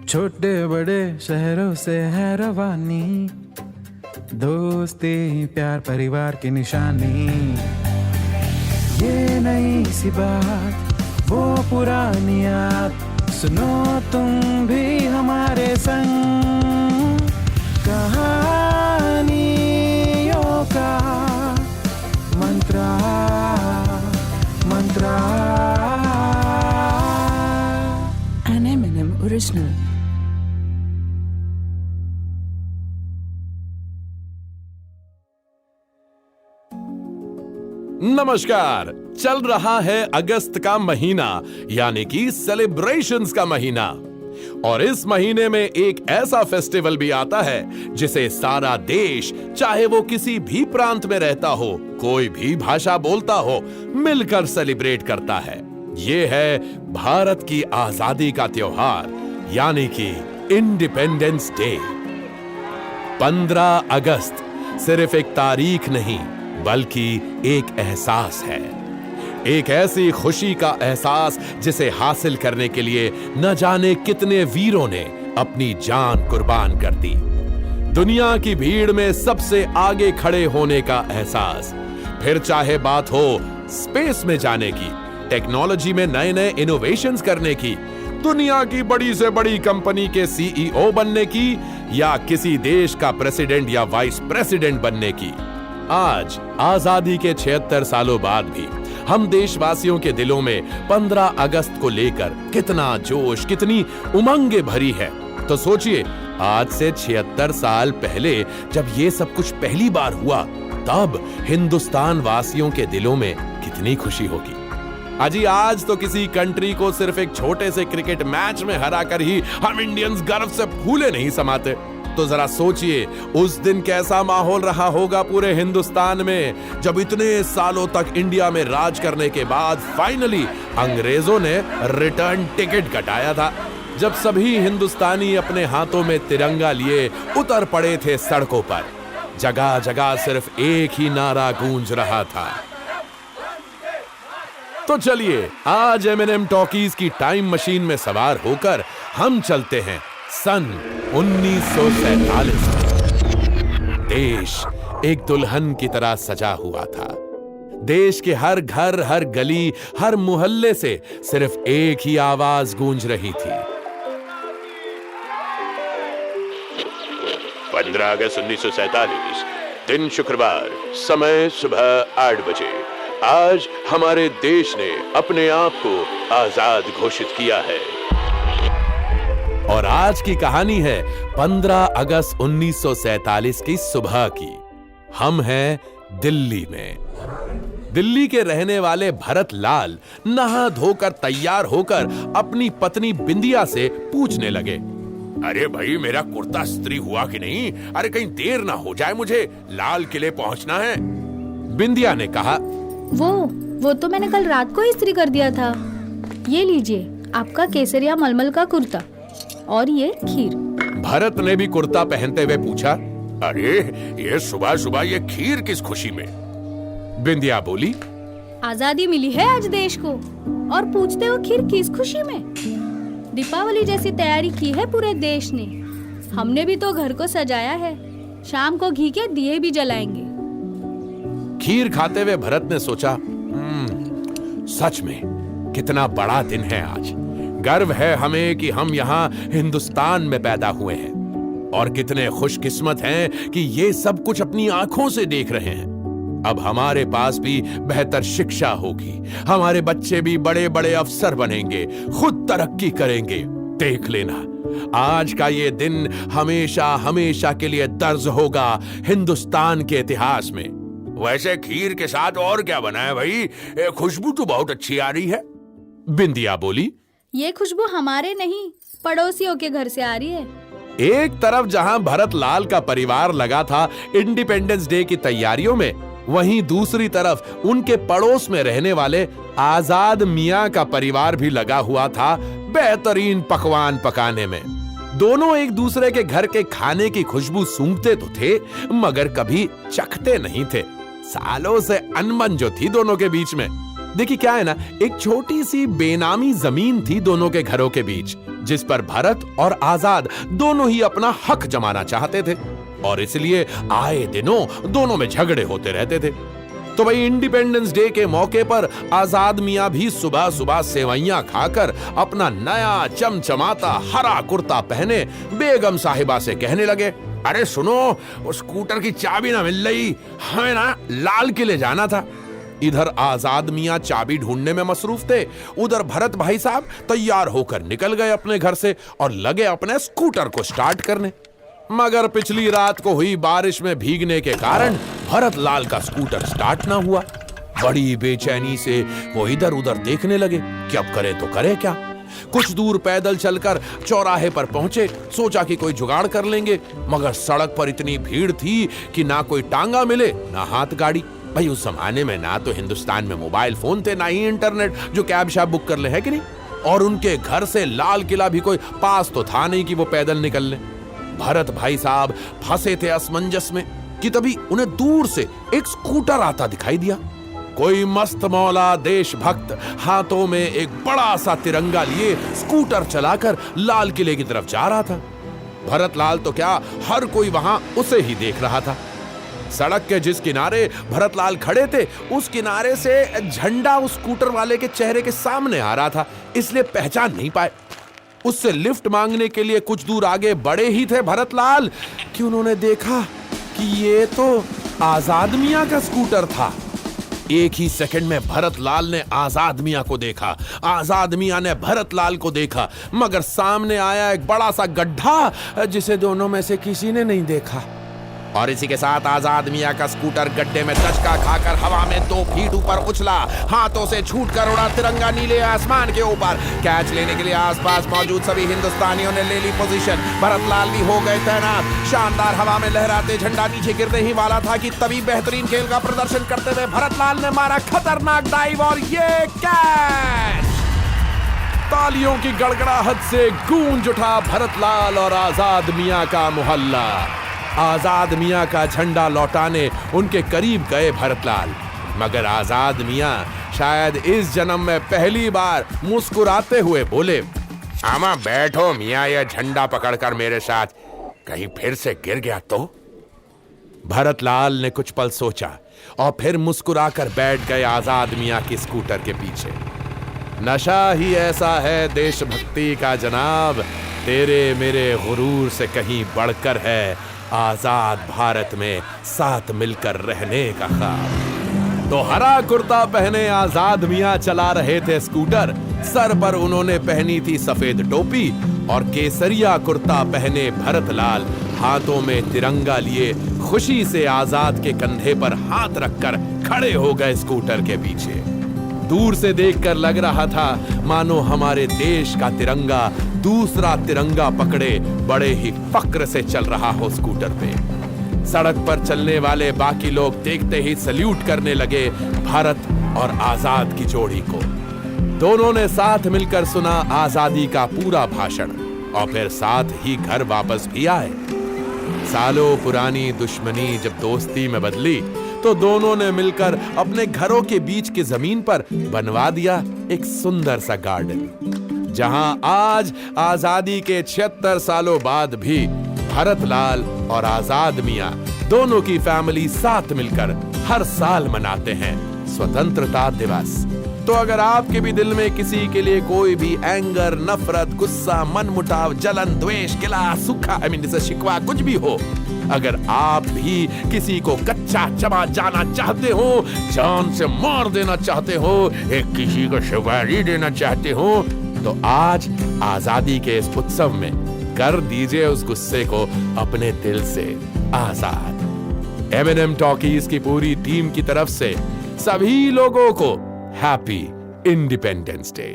छोटे बड़े शहरों से है रवानी, दोस्ती प्यार परिवार की निशानी। ये नई सी बात वो पुरानी याद, सुनो तुम भी हमारे संग। कहानियों का मंत्रा मंत्रा। An M&M original। नमस्कार। चल रहा है अगस्त का महीना, यानी कि सेलिब्रेशंस का महीना। और इस महीने में एक ऐसा फेस्टिवल भी आता है जिसे सारा देश, चाहे वो किसी भी प्रांत में रहता हो, कोई भी भाषा बोलता हो, मिलकर सेलिब्रेट करता है। ये है भारत की आजादी का त्योहार, यानी कि इंडिपेंडेंस डे। 15 अगस्त सिर्फ एक तारीख नहीं, बल्कि एक एहसास है। एक ऐसी खुशी का एहसास जिसे हासिल करने के लिए न जाने कितने वीरों ने अपनी जान कुर्बान कर दी। दुनिया की भीड़ में सबसे आगे खड़े होने का एहसास। फिर चाहे बात हो स्पेस में जाने की, टेक्नोलॉजी में नए नए इनोवेशंस करने की, दुनिया की बड़ी से बड़ी कंपनी के सीईओ बनने की, या किसी देश का प्रेसिडेंट या वाइस प्रेसिडेंट बनने की। आज आजादी के 76 सालों बाद भी हम देशवासियों के दिलों में 15 अगस्त को लेकर कितना जोश, कितनी उमंग भरी है। तो सोचिए, आज से 76 साल पहले जब ये सब कुछ पहली बार हुआ, तब हिंदुस्तान वासियों के दिलों में कितनी खुशी होगी। अजी, आज तो किसी कंट्री को सिर्फ एक छोटे से क्रिकेट मैच में हराकर ही हम इंडियंस गर्व से फूले नहीं समाते। तो जरा सोचिए, उस दिन कैसा माहौल रहा होगा पूरे हिंदुस्तान में, जब इतने सालों तक इंडिया में राज करने के बाद फाइनली अंग्रेजों ने रिटर्न टिकट कटाया था। जब सभी हिंदुस्तानी अपने हाथों में तिरंगा लिए उतर पड़े थे सड़कों पर। जगह जगह सिर्फ एक ही नारा गूंज रहा था। तो चलिए, आज M&M टॉकीज की टाइम मशीन में सवार होकर हम चलते हैं सन 1947 में। देश एक दुल्हन की तरह सजा हुआ था। देश के हर घर, हर गली, हर मोहल्ले से सिर्फ एक ही आवाज गूंज रही थी। 15 अगस्त 1947, दिन शुक्रवार, समय सुबह 8 बजे। आज हमारे देश ने अपने आप को आजाद घोषित किया है। और आज की कहानी है 15 अगस्त 1947 की सुबह की। हम हैं दिल्ली में। दिल्ली के रहने वाले भरत लाल नहा धोकर तैयार होकर अपनी पत्नी बिंदिया से पूछने लगे, अरे भाई, मेरा कुर्ता इस्त्री हुआ कि नहीं? अरे कहीं देर ना हो जाए, मुझे लाल किले पहुंचना है। बिंदिया ने कहा, वो तो मैंने कल रात को इस्त्री कर दिया था। ये लीजिए आपका केसरिया मलमल का कुर्ता, और ये खीर। भरत ने भी कुर्ता पहनते हुए पूछा, अरे ये सुबह सुबह ये खीर किस खुशी में? बिंदिया बोली, आजादी मिली है आज देश को, और पूछते हो खीर किस खुशी में? दीपावली जैसी तैयारी की है पूरे देश ने। हमने भी तो घर को सजाया है, शाम को घी के दिए भी जलाएंगे। खीर खाते हुए भरत ने सोचा, सच में कितना बड़ा दिन है आज। गर्व है हमें कि हम यहाँ हिंदुस्तान में पैदा हुए हैं, और कितने खुशकिस्मत हैं कि ये सब कुछ अपनी आंखों से देख रहे हैं। अब हमारे पास भी बेहतर शिक्षा होगी, हमारे बच्चे भी बड़े बड़े अफसर बनेंगे, खुद तरक्की करेंगे। देख लेना, आज का ये दिन हमेशा हमेशा के लिए दर्ज होगा हिंदुस्तान के इतिहास में। वैसे खीर के साथ और क्या बना है भाई? खुशबू तो बहुत अच्छी आ रही है। बिंदिया बोली, ये खुशबू हमारे नहीं, पड़ोसियों के घर से आ रही है। एक तरफ जहां भरत लाल का परिवार लगा था इंडिपेंडेंस डे की तैयारियों में, वहीं दूसरी तरफ उनके पड़ोस में रहने वाले आजाद मियां का परिवार भी लगा हुआ था बेहतरीन पकवान पकाने में। दोनों एक दूसरे के घर के खाने की खुशबू सूंघते तो थे, मगर कभी चखते नहीं थे। सालों से अनबन जो थी दोनों के बीच में। देखिए क्या है ना, एक छोटी सी बेनामी जमीन थी दोनों के घरों के बीच, जिस पर भारत और आजाद दोनों ही अपना हक जमाना चाहते थे और इसलिए आए दिनों दोनों में झगड़े होते रहते थे। तो भाई इंडिपेंडेंस डे के मौके पर आजाद मियां भी सुबह सुबह सेवैयां खाकर अपना नया चमचमाता हरा कुर्ता पहने बेगम साहिबा से कहने लगे, अरे सुनो, उस स्कूटर की चाबी ना मिल रही, हमें ना लाल किले जाना था। इधर आजाद मियां चाबी ढूंढने में मसरूफ थे, उधर भरत भाई साहब तैयार होकर निकल गए अपने घर से और लगे अपने स्कूटर को स्टार्ट करने। मगर पिछली रात को हुई बारिश में भीगने के कारण भरत लाल का स्कूटर स्टार्ट ना हुआ। बड़ी बेचैनी से वो इधर उधर देखने लगे कि अब करे तो करे क्या। कुछ दूर पैदल चलकर चौराहे पर पहुंचे, सोचा कि कोई जुगाड़ कर लेंगे, मगर सड़क पर इतनी भीड़ थी कि ना कोई टांगा मिले ना हाथ गाड़ी। भाई उस जमाने में ना तो हिंदुस्तान में मोबाइल फोन थे ना ही इंटरनेट जो कैब शैब बुक कर ले, है कि नहीं। और उनके घर से लाल किला भी कोई पास तो था नहीं कि वो पैदल निकल ले। भरत भाई साहब फंसे थे असमंजस में कि तभी उन्हें दूर से एक स्कूटर आता दिखाई दिया। कोई मस्त मौला देशभक्त हाथों में एक बड़ा सा तिरंगा लिए स्कूटर चलाकर लाल किले की तरफ जा रहा था। भरत लाल तो क्या, हर कोई वहां उसे ही देख रहा था। सड़क के जिस किनारे भरत लाल खड़े थे उस किनारे से झंडा उस स्कूटर वाले के चेहरे के सामने आ रहा था, इसलिए पहचान नहीं पाए। उससे लिफ्ट मांगने के लिए कुछ दूर आगे बढ़े ही थे भरत लाल कि उन्होंने देखा कि ये तो आजाद मियां का स्कूटर था। एक ही सेकंड में भरत लाल ने आजाद मियां को देखा, आजाद मियां ने भरत लाल को देखा, मगर सामने आया एक बड़ा सा गड्ढा जिसे दोनों में से किसी ने नहीं देखा। और इसी के साथ आजाद मियां का स्कूटर गड्ढे में दचका खाकर हवा में 2 फीट ऊपर उछला, हाथों से छूटकर उड़ा तिरंगा नीले आसमान के ऊपर। कैच लेने के लिए आसपास मौजूद सभी हिंदुस्तानियों ने ले ली पोजीशन। भरत लाल भी हो गए तैनात। शानदार हवा में लहराते झंडा नीचे गिरने ही वाला था कि तभी बेहतरीन खेल का प्रदर्शन करते हुए भरत लाल ने मारा खतरनाक डाइव और ये कैच। तालियों की गड़गड़ाहट से गूंज उठा भरत लाल और आजाद मियां का मोहल्ला। आजाद मियां का झंडा लौटाने उनके करीब गए भरत लाल, मगर आजाद मियां शायद इस जन्म में पहली बार मुस्कुराते हुए बोले, आमा बैठो मियां, यह झंडा पकड़कर मेरे साथ कहीं फिर से गिर गया तो। भरत लाल ने कुछ पल सोचा और फिर मुस्कुराकर बैठ गए आजाद मियां के स्कूटर के पीछे। नशा ही ऐसा है देशभक्ति का जनाब, तेरे मेरे गुरूर से कहीं बढ़कर है आजाद भारत में साथ मिलकर रहने का ख्वाब। तो हरा कुर्ता पहने आजाद मियां चला रहे थे स्कूटर, सर पर उन्होंने पहनी थी सफेद टोपी और केसरिया कुर्ता पहने भरत लाल हाथों में तिरंगा लिए खुशी से आजाद के कंधे पर हाथ रखकर खड़े हो गए स्कूटर के पीछे। दूर से देखकर लग रहा था मानो हमारे देश का तिरंगा दूसरा तिरंगा पकड़े बड़े ही फक्र से चल रहा हो स्कूटर पे। सड़क पर चलने वाले बाकी लोग देखते ही सल्यूट करने लगे भारत और आजाद की जोड़ी को। दोनों ने साथ मिलकर सुना आजादी का पूरा भाषण और फिर साथ ही घर वापस भी आए। सालों पुरानी दुश्मनी जब दोस्ती में बदली तो दोनों ने मिलकर अपने घरों के बीच की जमीन पर बनवा दिया एक सुंदर सा गार्डन, जहां आज आजादी के 76 सालों बाद भी भरत लाल और आजाद मियां दोनों की फैमिली साथ मिलकर हर साल मनाते हैं स्वतंत्रता दिवस। तो अगर आपके भी दिल में किसी के लिए कोई भी एंगर, नफरत, गुस्सा, मनमुटाव, जलन, द्वेष, गिला, सूखा जैसे शिकवा कुछ भी हो, अगर आप भी किसी को कच्चा चबा जाना चाहते हो, जान से मार देना चाहते हो, एक किसी को सुपारी देना चाहते हो, तो आज आजादी के इस उत्सव में कर दीजिए उस गुस्से को अपने दिल से आजाद। एमएनएम टॉकीज की पूरी टीम की तरफ से सभी लोगों को हैप्पी इंडिपेंडेंस डे।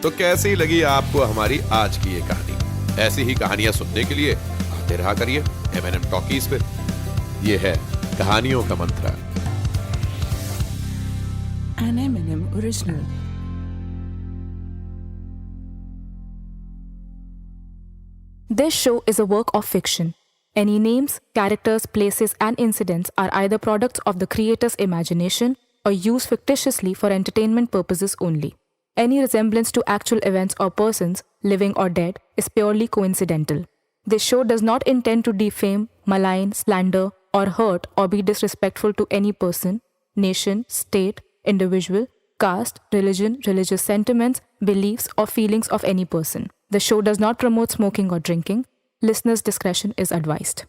तो कैसी लगी आपको हमारी आज की ये कहानी? ऐसी ही कहानियां सुनने के लिए आते रहा करिए एमएनएम टॉकीज पे। ये है कहानियों का मंत्र, an M&M original. This show is a work of fiction. Any names, characters, places, and incidents are either products of the creator's imagination or used fictitiously for entertainment purposes only. Any resemblance to actual events or persons, living or dead, is purely coincidental. This show does not intend to defame, malign, slander, or hurt or be disrespectful to any person, nation, state, individual, caste, religion, religious sentiments, beliefs, or feelings of any person. The show does not promote smoking or drinking. Listeners' discretion is advised.